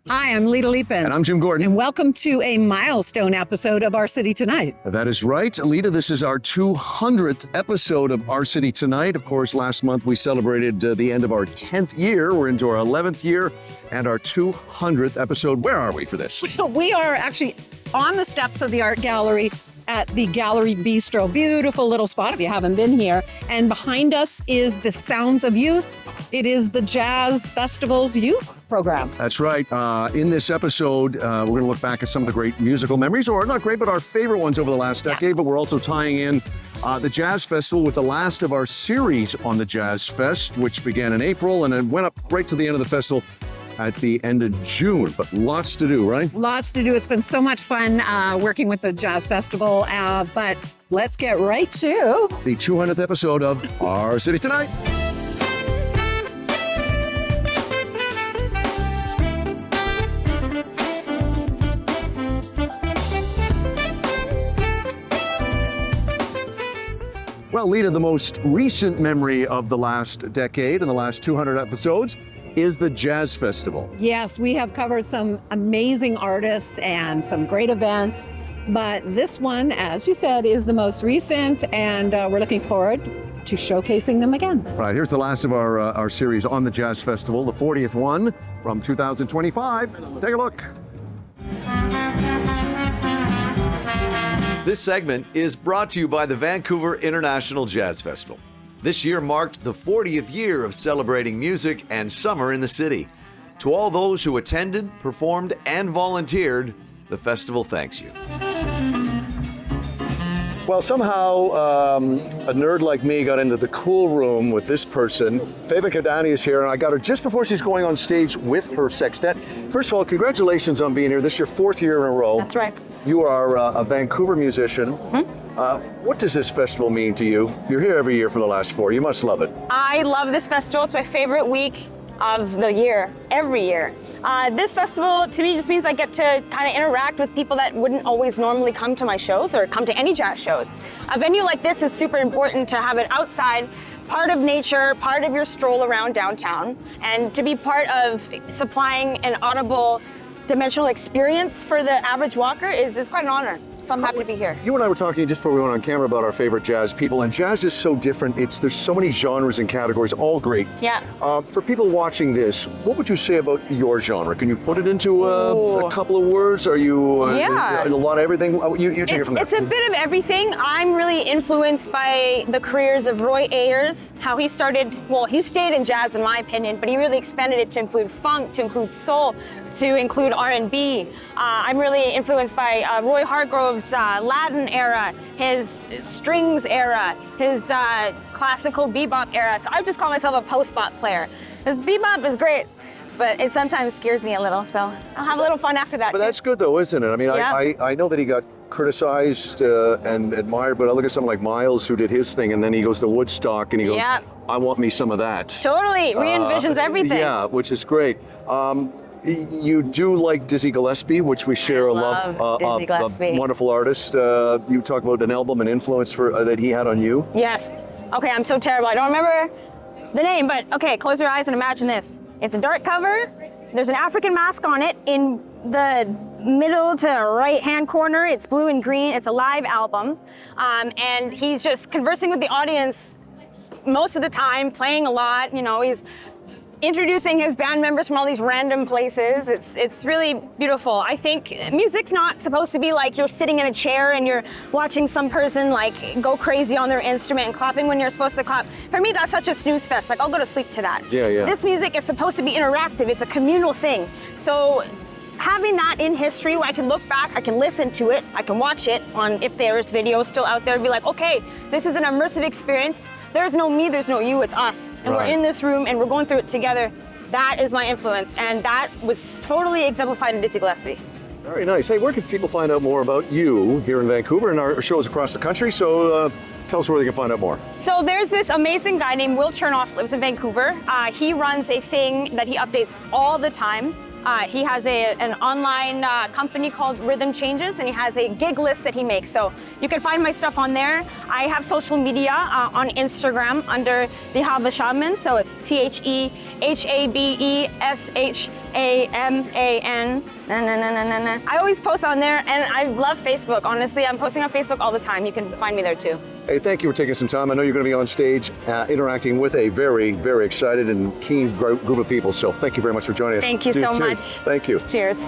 Hi, I'm Lita Leapin. And I'm Jim Gordon. And welcome to a milestone episode of Our City Tonight. That is right. Lita, this is our 200th episode of Our City Tonight. Of course, last month we celebrated the end of our 10th year. We're into our 11th year and our 200th episode. Where are we for this? We are actually on the steps of the art gallery at the Gallery Bistro. Beautiful little spot if you haven't been here. And behind us is the Sounds of Youth. It is the Jazz Festival's youth program. That's right. In this episode, we're going to look back at some of the great musical memories, or not great, but our favorite ones over the last decade. But we're also tying in the Jazz Festival with the last of our series on the Jazz Fest, which began in April and then went up right to the end of the festival at the end of June. But lots to do, right? Lots to do. It's been so much fun working with the Jazz Festival. But let's get right to the 200th episode of Our City Tonight. Well, Lita, the most recent memory of the last decade and the last 200 episodes is the Jazz Festival. Yes, we have covered some amazing artists and some great events, but this one, as you said, is the most recent, and we're looking forward to showcasing them again. Right, here's the last of our series on the Jazz Festival, the 40th one from 2025. Take a look. This segment is brought to you by the Vancouver International Jazz Festival. This year marked the 40th year of celebrating music and summer in the city. To all those who attended, performed, and volunteered, the festival thanks you. Well, somehow a nerd like me got into the cool room with this person. Feva Kadani is here, and I got her just before she's going on stage with her sextet. First of all, congratulations on being here. This is your 4th year in a row. That's right. You are a Vancouver musician. What does this festival mean to you? You're here every year for the last 4. You must love it. I love this festival. It's my favorite week of the year, every year. This festival to me just means I get to kind of interact with people that wouldn't always normally come to my shows or come to any jazz shows. A venue like this is super important to have it outside, part of nature, part of your stroll around downtown, and to be part of supplying an audible dimensional experience for the average walker is quite an honor. So I'm happy to be here. You and I were talking just before we went on camera about our favorite jazz people, and jazz is so different. There's so many genres and categories, all great. Yeah. For people watching this, what would you say about your genre? Can you put it into a couple of words? Are you a lot of everything? You take it from there. It's a bit of everything. I'm really influenced by the careers of Roy Ayers, how he started, well, he stayed in jazz in my opinion, but he really expanded it to include funk, to include soul, to include R&B. I'm really influenced by Roy Hargrove's Latin era, his strings era, his classical bebop era. So I just call myself a post-bop player. Because bebop is great, but it sometimes scares me a little, so I'll have a little fun after that. But too. that's good though, isn't it? I mean, Yeah. I know that he got criticized and admired, but I look at someone like Miles who did his thing, and then he goes to Woodstock and he goes, Yep. I want me some of that. Totally, re-envisions everything. Yeah, which is great. You do like Dizzy Gillespie, which we share a love Dizzy Gillespie. a wonderful artist. You talk about an album and influence that he had on you. Yes. Okay, I'm so terrible. I don't remember the name, but okay, close your eyes and imagine this. It's a dark cover. There's an African mask on it. In the middle to right-hand corner, it's blue and green. It's a live album. And he's just conversing with the audience most of the time, playing a lot. You know, he's introducing his band members from all these random places. It's really beautiful. I think music's not supposed to be like you're sitting in a chair and you're watching some person like go crazy on their instrument and clapping when you're supposed to clap. For me, that's such a snooze fest. Like, I'll go to sleep to that. Yeah. This music is supposed to be interactive. It's a communal thing. So having that in history where I can look back, I can listen to it, I can watch it on, if there is video still out there, and be like, okay, this is an immersive experience. There's no me, there's no you, it's us. And Right. we're in this room and we're going through it together. That is my influence. And that was totally exemplified in Dizzy Gillespie. Very nice. Hey, where can people find out more about you here in Vancouver and our shows across the country? So tell us where they can find out more. So there's this amazing guy named Will Chernoff, lives in Vancouver. He runs a thing that he updates all the time He has an online company called Rhythm Changes, and he has a gig list that he makes. So you can find my stuff on there. I have social media on Instagram under the Hava Shaman. So it's TheHabeShaman. I always post on there, and I love Facebook. Honestly, I'm posting on Facebook all the time. You can find me there too. Hey, thank you for taking some time. I know you're going to be on stage interacting with a very, very excited and keen group of people. So thank you very much for joining us. Thank you so Cheers. much. Thank you. Cheers.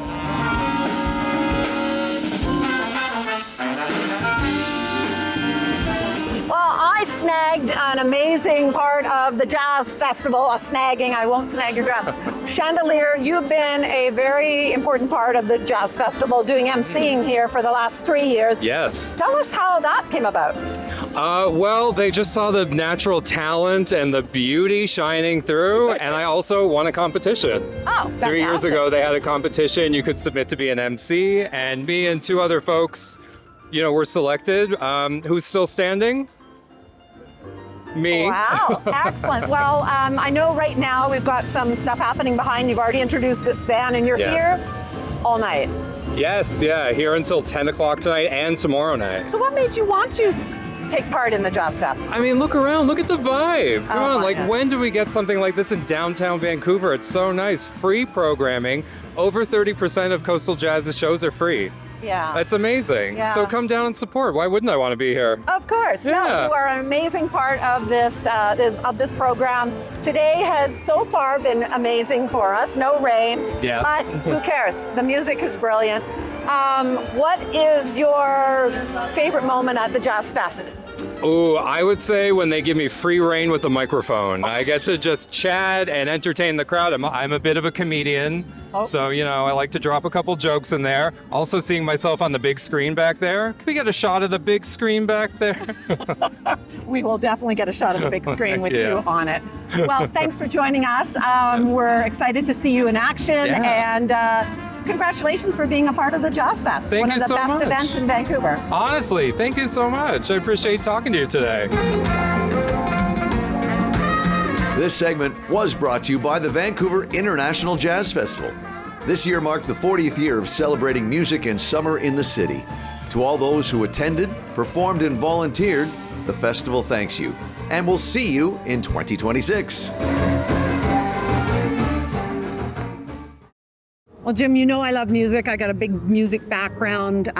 I snagged an amazing part of the Jazz Festival, snagging, I won't snag your dress. Chandelier, you've been a very important part of the Jazz Festival, doing emceeing here for the last 3 years. Yes. Tell us how that came about. Well, they just saw the natural talent and the beauty shining through, and I also won a competition. Oh, fantastic. 3 years ago, they had a competition. You could submit to be an MC, and me and 2 other folks, were selected. Who's still standing? Me. Wow, excellent. Well, I know right now we've got some stuff happening behind. You've already introduced this band, and you're Yes. here all night. Yes, yeah, here until 10 o'clock tonight and tomorrow night. So what made you want to take part in the Jazz Fest? I mean, look around, look at the vibe. Come Oh on, my like God. when do we get something like this in downtown Vancouver? It's so nice. Free programming. Over 30% of Coastal Jazz's shows are free. Yeah. That's amazing. Yeah. So come down and support. Why wouldn't I want to be here? Of course. No, Yeah. you are an amazing part of this program. Today has so far been amazing for us. No rain. Yes. But who cares? The music is brilliant. What is your favorite moment at the Jazz Fest? Ooh, I would say when they give me free reign with the microphone. I get to just chat and entertain the crowd. I'm a bit of a comedian, so I like to drop a couple jokes in there. Also seeing myself on the big screen back there. Can we get a shot of the big screen back there? We will definitely get a shot of the big screen with Yeah. you on it. Well, thanks for joining us. We're excited to see you in action, Yeah. and congratulations for being a part of the Jazz Fest, Thank one you of the so best much. events in Vancouver. Honestly, thank you so much. I appreciate talking to you today. This segment was brought to you by the Vancouver International Jazz Festival. This year marked the 40th year of celebrating music and summer in the city. To all those who attended, performed, and volunteered, the festival thanks you. And we'll see you in 2026. Well, Jim, you know I love music. I got a big music background.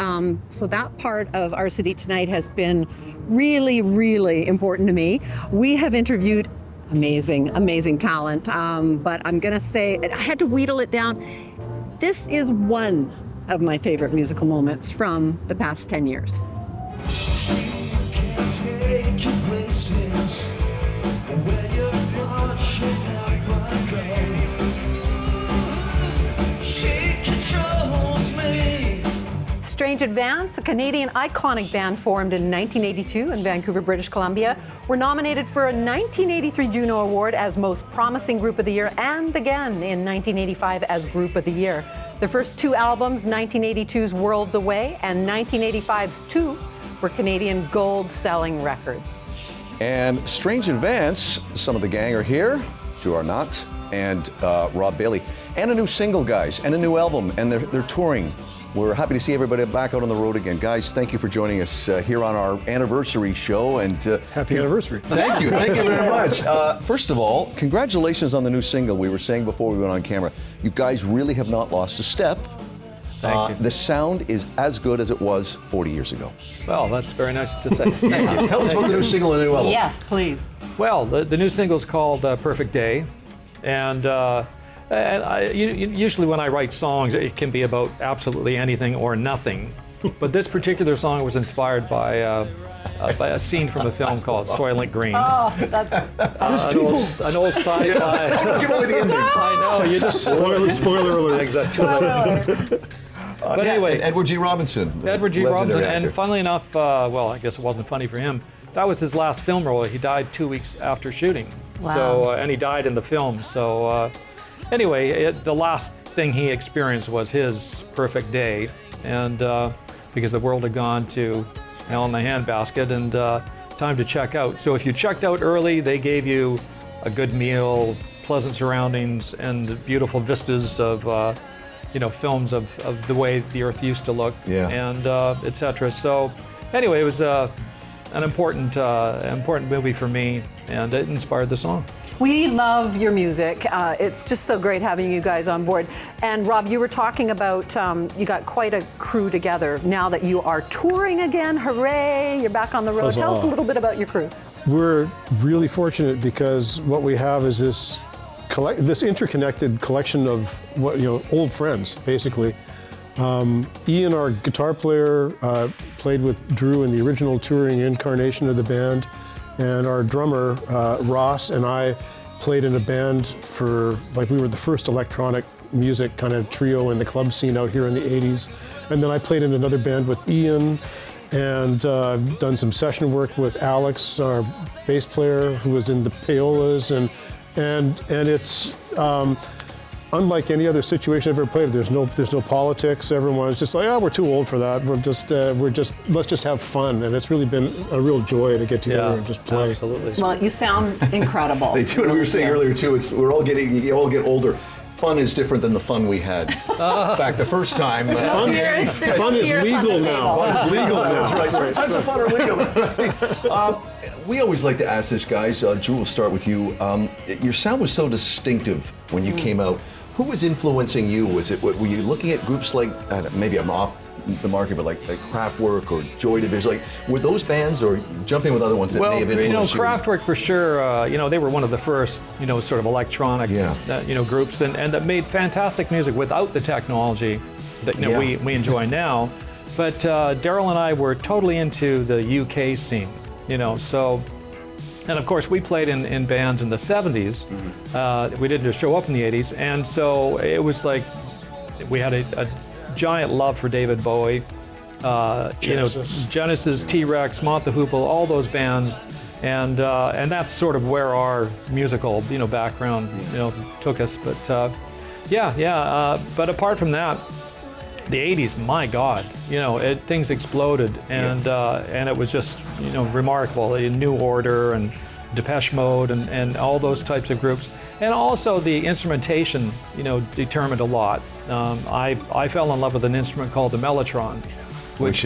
So that part of our city tonight has been really, really important to me. We have interviewed amazing talent. But I'm going to say, I had to wheedle it down. This is one of my favorite musical moments from the past 10 years. Strange Advance, a Canadian iconic band formed in 1982 in Vancouver, British Columbia, were nominated for a 1983 Juno Award as Most Promising Group of the Year and again in 1985 as Group of the Year. Their first 2 albums, 1982's Worlds Away and 1985's Two, were Canadian gold-selling records. And Strange Advance, some of the gang are here, 2 are not, and Rob Bailey. And a new single, guys, and a new album, and they're touring. We're happy to see everybody back out on the road again. Guys, thank you for joining us here on our anniversary show. And Happy anniversary. Thank you very much. First of all, congratulations on the new single. We were saying before we went on camera, you guys really have not lost a step. Thank you. The sound is as good as it was 40 years ago. Well, that's very nice to say. Thank you. Tell us about the new single and the new album. Yes, please. Well, the new single is called Perfect Day. And usually when I write songs, it can be about absolutely anything or nothing. But this particular song was inspired by a scene from a film called Soylent Green. Oh, that's An old sci-fi. Give away the ending. I know, you just Spoiler alert. Exactly. But anyway, and Edward G. Robinson. Edward G. Robinson, legendary actor. and funnily enough, well, I guess it wasn't funny for him. That was his last film role. He died 2 weeks after shooting. Wow. So, and he died in the film. So, anyway, the last thing he experienced was his perfect day, and because the world had gone to hell in the handbasket, and time to check out. So, if you checked out early, they gave you a good meal, pleasant surroundings and the beautiful vistas of, films of the way the Earth used to look, and etc. So, anyway, it was an important movie for me, and it inspired the song. We love your music. It's just so great having you guys on board. And Rob, you were talking about you got quite a crew together now that you are touring again. Hooray! You're back on the road. Tell us a little bit about your crew. We're really fortunate because what we have is this interconnected collection of old friends, basically. Ian, our guitar player, played with Drew in the original touring incarnation of the band, and our drummer, Ross, and I played in a band we were the first electronic music kind of trio in the club scene out here in the 80s. And then I played in another band with Ian, and done some session work with Alex, our bass player, who was in the Paolas, and it's unlike any other situation I've ever played. There's no politics. Everyone's just like, we're too old for that. Let's just have fun, and it's really been a real joy to get together and just play. Absolutely. Well, you sound incredible. They do, and we were saying earlier too. You all get older. Fun is different than the fun we had. In fact, the first time. Fun is legal now. Fun is legal now. That's right. Tons of fun are legal. We always like to ask this, guys. Drew, we'll start with you. Your sound was so distinctive when you came out. Who was influencing you? Were you looking at groups like, maybe I'm off the market, but like Kraftwerk or Joy Division? Were those bands, or jumping with other ones that may have influenced you? Kraftwerk for sure. They were one of the first, sort of electronic, groups, and that made fantastic music without the technology that we enjoy now. But Daryl and I were totally into the UK scene, so. And of course, we played in bands in the 70s. We didn't just show up in the 80s. And so it was like we had a giant love for David Bowie, Genesis, T-Rex, Mott the Hoople, all those bands. And that's sort of where our musical, background, took us. But but apart from that, the 80s, my God, things exploded, and it was just, remarkable. New Order and Depeche Mode and all those types of groups, and also the instrumentation, determined a lot. I fell in love with an instrument called the Mellotron, which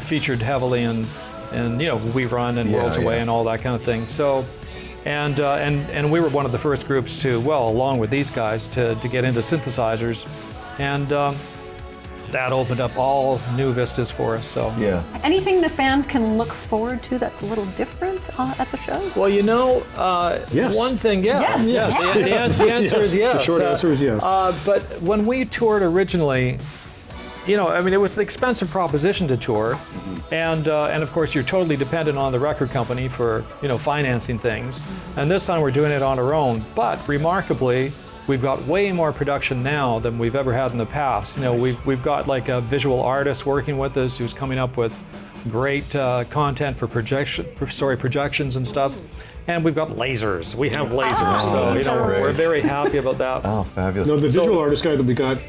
featured heavily in We Run and Worlds Away and all that kind of thing. So. And we were one of the first groups to, along with these guys, to get into synthesizers. And that opened up all new vistas for us. So Anything the fans can look forward to that's a little different at the shows? Well, yes. One thing, yes. The answer is yes. The short answer is yes. But when we toured originally, it was an expensive proposition to tour, and of course you're totally dependent on the record company for financing things. And this time we're doing it on our own. But remarkably, we've got way more production now than we've ever had in the past. We've got like a visual artist working with us who's coming up with great content for projections and stuff. And we've got lasers. We have lasers, so we're very happy about that. Oh, fabulous! No, the visual artist guy that we got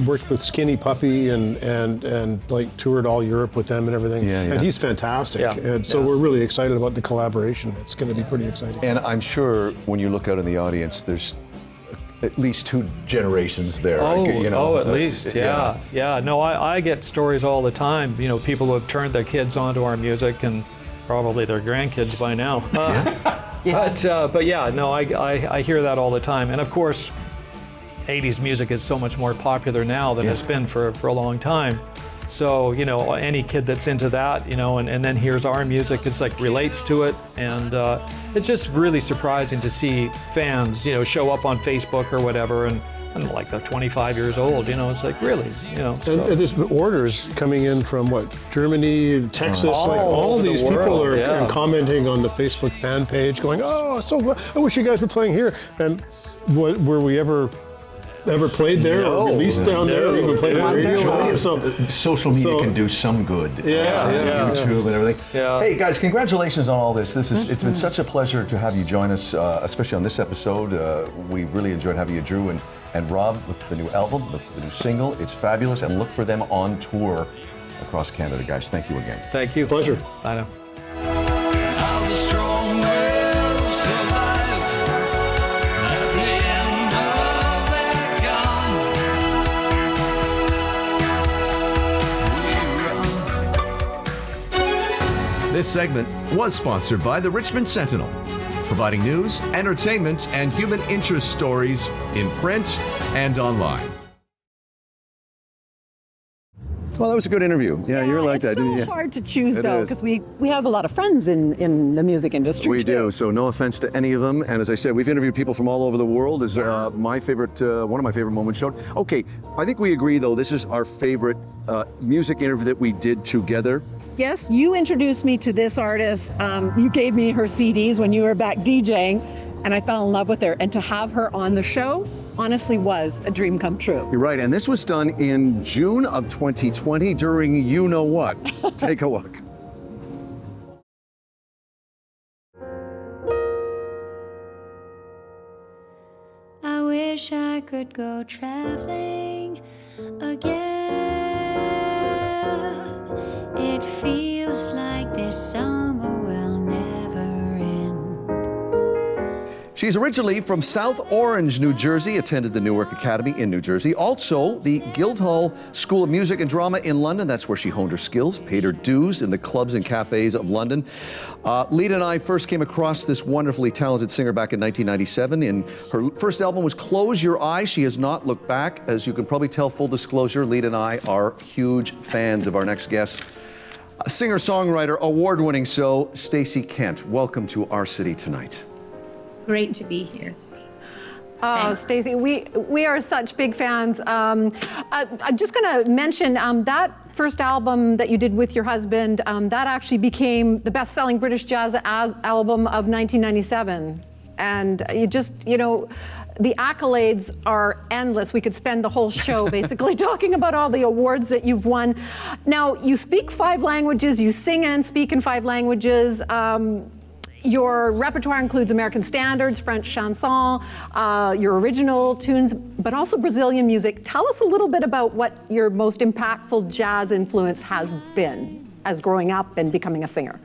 worked with Skinny Puppy and like toured all Europe with them and everything. And he's fantastic. And so we're really excited about the collaboration. It's going to be pretty exciting. And I'm sure when you look out in the audience, there's at least 2 generations there. At least, yeah. No, I get stories all the time. People who have turned their kids onto our music, and probably their grandkids by now. I hear that all the time. And of course, 80s music is so much more popular now than it's been for a long time. So, any kid that's into that, and then hears our music, it's like relates to it. And it's just really surprising to see fans, show up on Facebook or whatever, and like they're 25 years old, it's like, really, And there's been orders coming in from Germany, Texas, all these people are commenting on the Facebook fan page going, I wish you guys were playing here. And were we ever played there or released down there or even played on the radio? Social media can do some good. YouTube and everything. Hey guys, congratulations on all this. It's been such a pleasure to have you join us, especially on this episode. We really enjoyed having you, Drew and Rob, with the new album, the new single. It's fabulous, and look for them on tour across Canada, guys. Thank you again. Thank you. Pleasure. I know. How the strong will survive. This segment was sponsored by the Richmond Sentinel, providing news, entertainment, and human interest stories in print and online. Well, that was a good interview. Yeah, you were like that, didn't you? It's so hard to choose, It though, is. because we have a lot of friends in the music industry, We too. do, so no offense to any of them. And as I said, we've interviewed people from all over the world. Is my favorite, one of my favorite moments shown. Okay, I think we agree, though, this is our favorite music interview that we did together. Yes, you introduced me to this artist. You gave me her CDs when you were back DJing, and I fell in love with her. And to have her on the show, honestly, was a dream come true. You're right, and this was done in June of 2020 during you know what. Take a look. I wish I could go traveling again. It feels like this summer will never end. She's originally from South Orange, New Jersey, attended the Newark Academy in New Jersey. Also, the Guildhall School of Music and Drama in London. That's where she honed her skills, paid her dues in the clubs and cafes of London. Lita and I first came across this wonderfully talented singer back in 1997. And her first album was Close Your Eyes. She has not looked back. As you can probably tell, full disclosure, Lita and I are huge fans of our next guest. Singer-songwriter, award-winning Stacey Kent. Welcome to our city tonight. Great to be here. Oh, Thanks. Stacey, we are such big fans. I'm just going to mention that first album that you did with your husband, that actually became the best-selling British jazz album of 1997. And the accolades are endless. We could spend the whole show basically talking about all the awards that you've won. Now, you speak 5 languages, you sing and speak in 5 languages. Your repertoire includes American standards, French chanson, your original tunes, but also Brazilian music. Tell us a little bit about what your most impactful jazz influence has been as growing up and becoming a singer.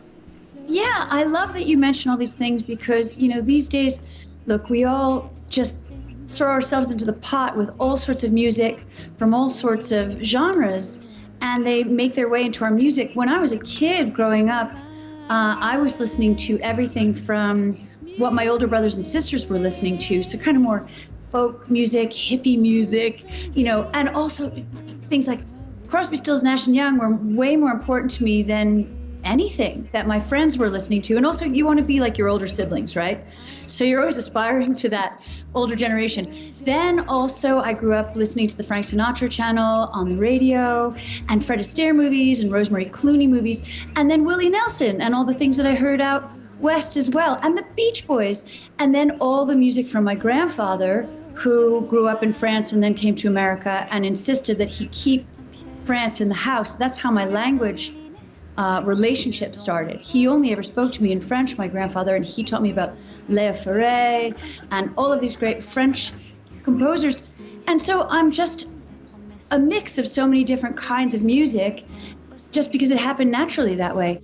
Yeah, I love that you mention all these things because, these days, look, we all just throw ourselves into the pot with all sorts of music from all sorts of genres, and they make their way into our music. When I was a kid growing up, I was listening to everything from what my older brothers and sisters were listening to, so kind of more folk music, hippie music, and also things like Crosby, Stills, Nash & Young were way more important to me than anything that my friends were listening to. And also, you want to be like your older siblings, right? So you're always aspiring to that older generation. Then also, I grew up listening to the Frank Sinatra channel on the radio, and Fred Astaire movies, and Rosemary Clooney movies, and then Willie Nelson, and all the things that I heard out west as well, and the Beach Boys, and then all the music from my grandfather, who grew up in France and then came to America and insisted that he keep France in the house. That's how my language relationship started. He only ever spoke to me in French, my grandfather, and he taught me about Léa Ferré and all of these great French composers. And so I'm just a mix of so many different kinds of music just because it happened naturally that way.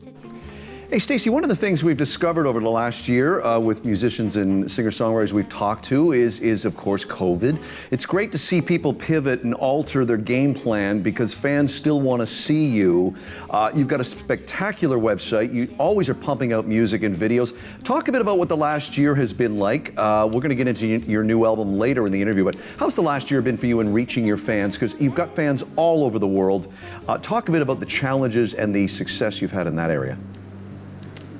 Hey, Stacey, one of the things we've discovered over the last year with musicians and singer-songwriters we've talked to is, of course, COVID. It's great to see people pivot and alter their game plan because fans still want to see you. You've got a spectacular website. You always are pumping out music and videos. Talk a bit about what the last year has been like. We're going to get into your new album later in the interview, but how's the last year been for you in reaching your fans? Because you've got fans all over the world. Talk a bit about the challenges and the success you've had in that area.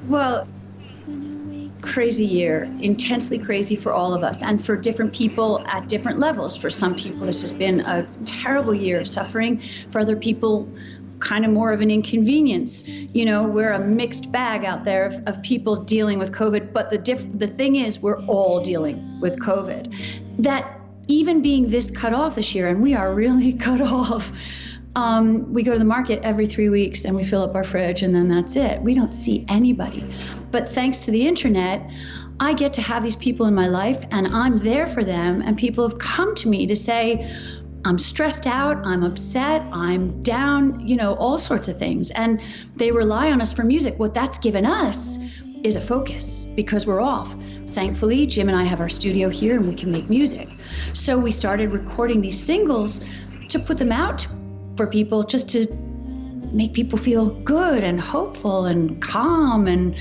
Well, crazy year, intensely crazy for all of us and for different people at different levels. For some people, it's just been a terrible year of suffering. For other people, kind of more of an inconvenience. We're a mixed bag out there of people dealing with COVID. But the thing is, we're all dealing with COVID. That even being this cut off this year, and we are really cut off, we go to the market every 3 weeks and we fill up our fridge and then that's it. We don't see anybody. But thanks to the internet, I get to have these people in my life and I'm there for them. And people have come to me to say, I'm stressed out, I'm upset, I'm down, all sorts of things. And they rely on us for music. What that's given us is a focus because we're off. Thankfully, Jim and I have our studio here and we can make music. So we started recording these singles to put them out for people just to make people feel good and hopeful and calm and,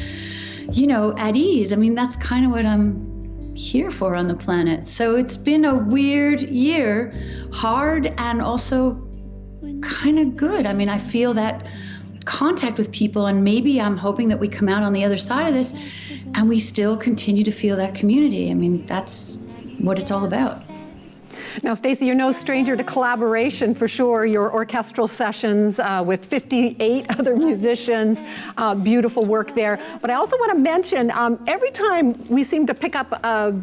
at ease. I mean, that's kind of what I'm here for on the planet. So it's been a weird year, hard and also kind of good. I mean, I feel that contact with people, and maybe I'm hoping that we come out on the other side of this and we still continue to feel that community. I mean, that's what it's all about. Now, Stacey, you're no stranger to collaboration for sure. Your orchestral sessions with 58 other musicians, beautiful work there. But I also want to mention, every time we seem to pick up a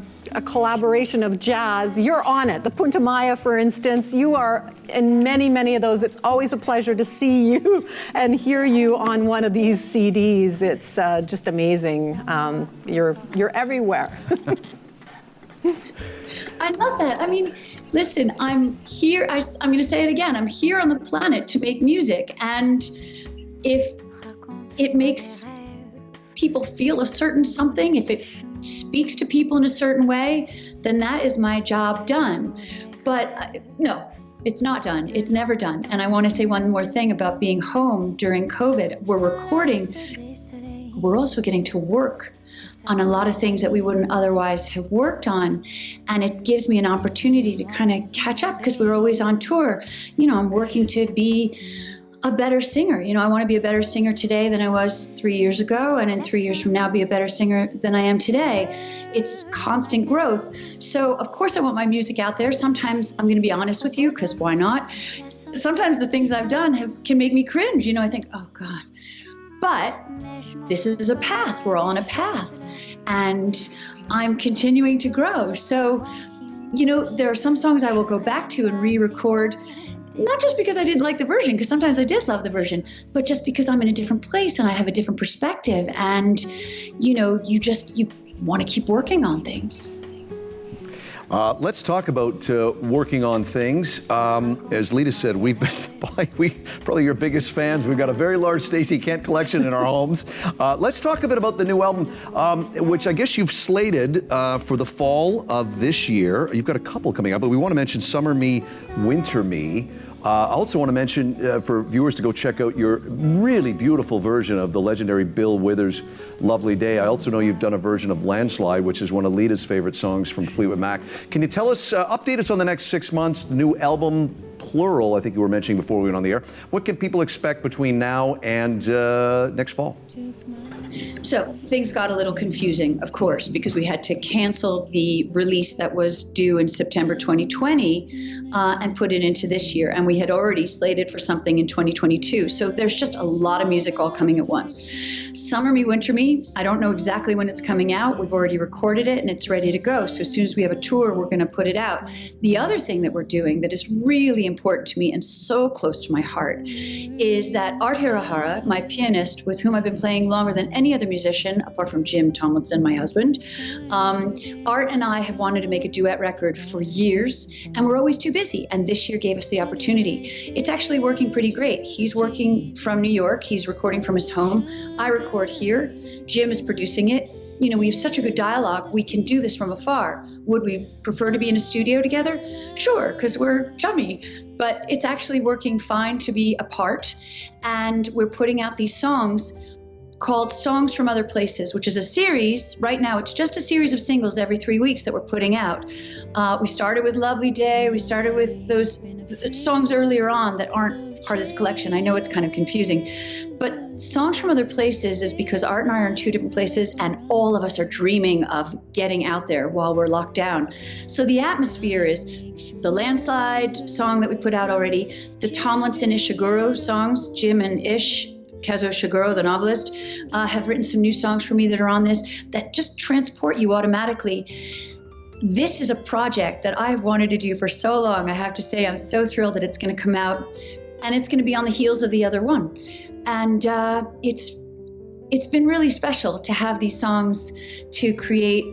collaboration of jazz, you're on it. The Punta Maya, for instance, you are in many, many of those. It's always a pleasure to see you and hear you on one of these CDs. It's just amazing. You're everywhere. I love that. I mean, listen, I'm here. I'm going to say it again. I'm here on the planet to make music. And if it makes people feel a certain something, if it speaks to people in a certain way, then that is my job done. But no, it's not done. It's never done. And I want to say one more thing about being home during COVID. We're recording. We're also getting to work on a lot of things that we wouldn't otherwise have worked on. And it gives me an opportunity to kind of catch up because we're always on tour. I'm working to be a better singer. I want to be a better singer today than I was 3 years ago, and in 3 years from now be a better singer than I am today. It's constant growth. So of course I want my music out there. Sometimes I'm going to be honest with you, because why not? Sometimes the things I've done can make me cringe. I think, oh God. But this is a path. We're all on a path. And I'm continuing to grow. So, there are some songs I will go back to and re-record, not just because I didn't like the version, because sometimes I did love the version, but just because I'm in a different place and I have a different perspective. And, you want to keep working on things. Let's talk about working on things. As Lita said, we've been probably your biggest fans. We've got a very large Stacey Kent collection in our homes. Let's talk a bit about the new album, which I guess you've slated for the fall of this year. You've got a couple coming up, but we want to mention Summer Me, Winter Me. I also want to mention for viewers to go check out your really beautiful version of the legendary Bill Withers' Lovely Day. I also know you've done a version of Landslide, which is one of Lita's favorite songs from Fleetwood Mac. Can you tell us, update us on the next 6 months, the new album, Plural, I think you were mentioning before we went on the air. What can people expect between now and next fall? So things got a little confusing, of course, because we had to cancel the release that was due in September 2020 and put it into this year. And we had already slated for something in 2022. So there's just a lot of music all coming at once. Summer Me, Winter Me, I don't know exactly when it's coming out. We've already recorded it and it's ready to go. So as soon as we have a tour, we're going to put it out. The other thing that we're doing that is really important to me and so close to my heart is that Art Hirahara, my pianist, with whom I've been playing longer than any other musician, apart from Jim Tomlinson, my husband, Art and I have wanted to make a duet record for years, and we're always too busy. And this year gave us the opportunity. It's actually working pretty great. He's working from New York. He's recording from his home. I record here. Jim is producing it. We have such a good dialogue. We can do this from afar. Would we prefer to be in a studio together? Sure, because we're chummy. But it's actually working fine to be apart. And we're putting out these songs called Songs from Other Places, which is a series. Right now, it's just a series of singles every 3 weeks that we're putting out. We started with Lovely Day. We started with those songs earlier on that aren't part of this collection. I know it's kind of confusing, but Songs from Other Places is because Art and I are in two different places, and all of us are dreaming of getting out there while we're locked down. So the atmosphere is the Landslide song that we put out already, the Tomlinson Ishiguro songs, Jim and Ish, Kazuo Ishiguro, the novelist, have written some new songs for me that are on this that just transport you automatically. This is a project that I've wanted to do for so long. I have to say, I'm so thrilled that it's going to come out, and it's going to be on the heels of the other one. And it's been really special to have these songs to create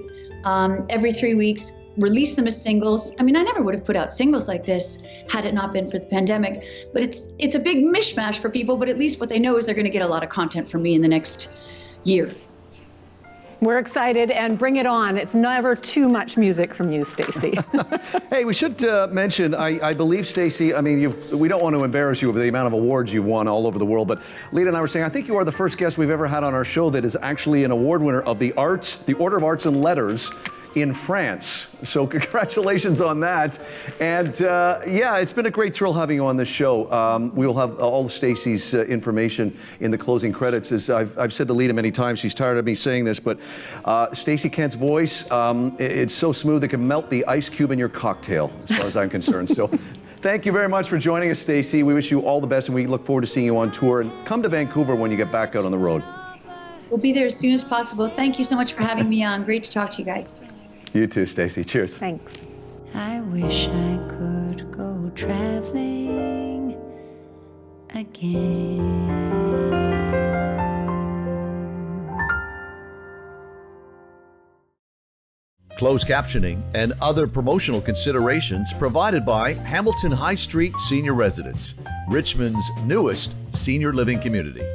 every 3 weeks, release them as singles. I mean, I never would have put out singles like this had it not been for the pandemic, but it's a big mishmash for people, but at least what they know is they're going to get a lot of content from me in the next year. We're excited, and bring it on. It's never too much music from you, Stacey. Hey, we should mention, I believe, Stacey, I mean, we don't want to embarrass you with the amount of awards you've won all over the world, but Lita and I were saying, I think you are the first guest we've ever had on our show that is actually an award winner of the Order of Arts and Letters in France. So congratulations on that. And yeah, it's been a great thrill having you on this show. We will have all of Stacey's information in the closing credits. As I've said to Lita many times, she's tired of me saying this, but Stacey Kent's voice, it's so smooth it can melt the ice cube in your cocktail, as far as I'm concerned. So thank you very much for joining us, Stacey. We wish you all the best, and we look forward to seeing you on tour. And come to Vancouver when you get back out on the road. We'll be there as soon as possible. Thank you so much for having me on. Great to talk to you guys. You too, Stacey. Cheers. Thanks. I wish I could go traveling again. Closed captioning and other promotional considerations provided by Hamilton High Street Senior Residence, Richmond's newest senior living community.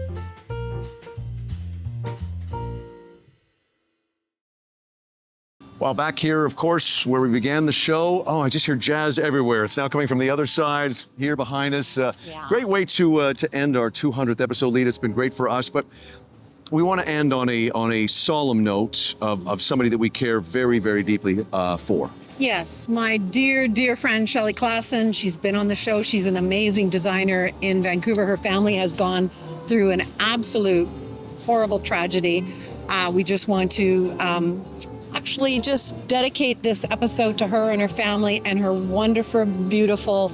Well, back here, of course, where we began the show. Oh, I just hear jazz everywhere. It's now coming from the other side, here behind us. Great way to end our 200th episode, Lita. It's been great for us, but we want to end on a solemn note of somebody that we care very, very deeply for. Yes, my dear, dear friend, Shelley Klassen. She's been on the show. She's an amazing designer in Vancouver. Her family has gone through an absolute horrible tragedy. We just want to actually just dedicate this episode to her and her family and her wonderful, beautiful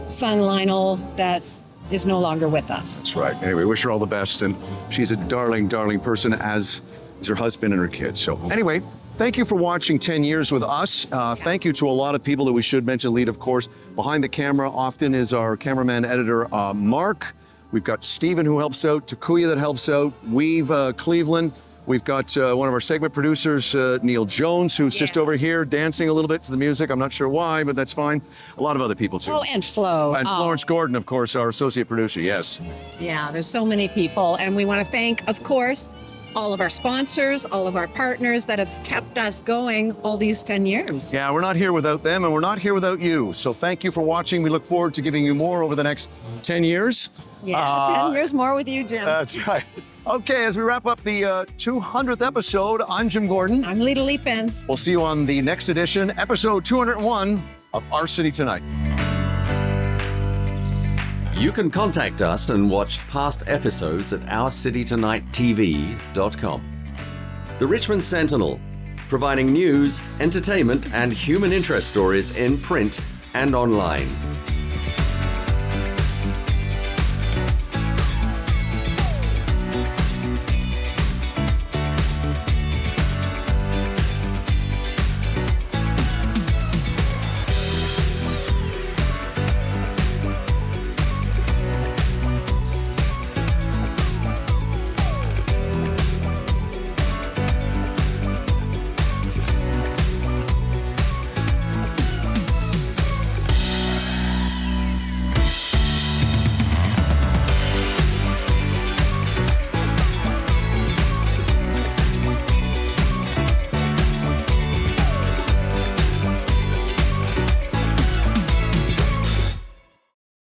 son, Lionel, that is no longer with us. That's right. Anyway, wish her all the best. And she's a darling, darling person, as is her husband and her kids. So anyway, thank you for watching 10 years with us. Thank you to a lot of people that we should mention. Lead, of course, behind the camera often is our cameraman editor, Mark. We've got Stephen, who helps out, Takuya, that helps out, Weave, Cleveland. We've got one of our segment producers, Neil Jones, who's just over here dancing a little bit to the music. I'm not sure why, but that's fine. A lot of other people, too. Oh, and Flo. And Florence Gordon, of course, our associate producer, yes. Yeah, there's so many people. And we want to thank, of course, all of our sponsors, all of our partners that have kept us going all these 10 years. Yeah, we're not here without them, and we're not here without you. So thank you for watching. We look forward to giving you more over the next 10 years. Yeah, 10 years more with you, Jim. That's right. Okay, as we wrap up the 200th episode, I'm Jim Gordon. I'm Lita Leapins. We'll see you on the next edition, episode 201 of Our City Tonight. You can contact us and watch past episodes at ourcitytonighttv.com. The Richmond Sentinel, providing news, entertainment, and human interest stories in print and online.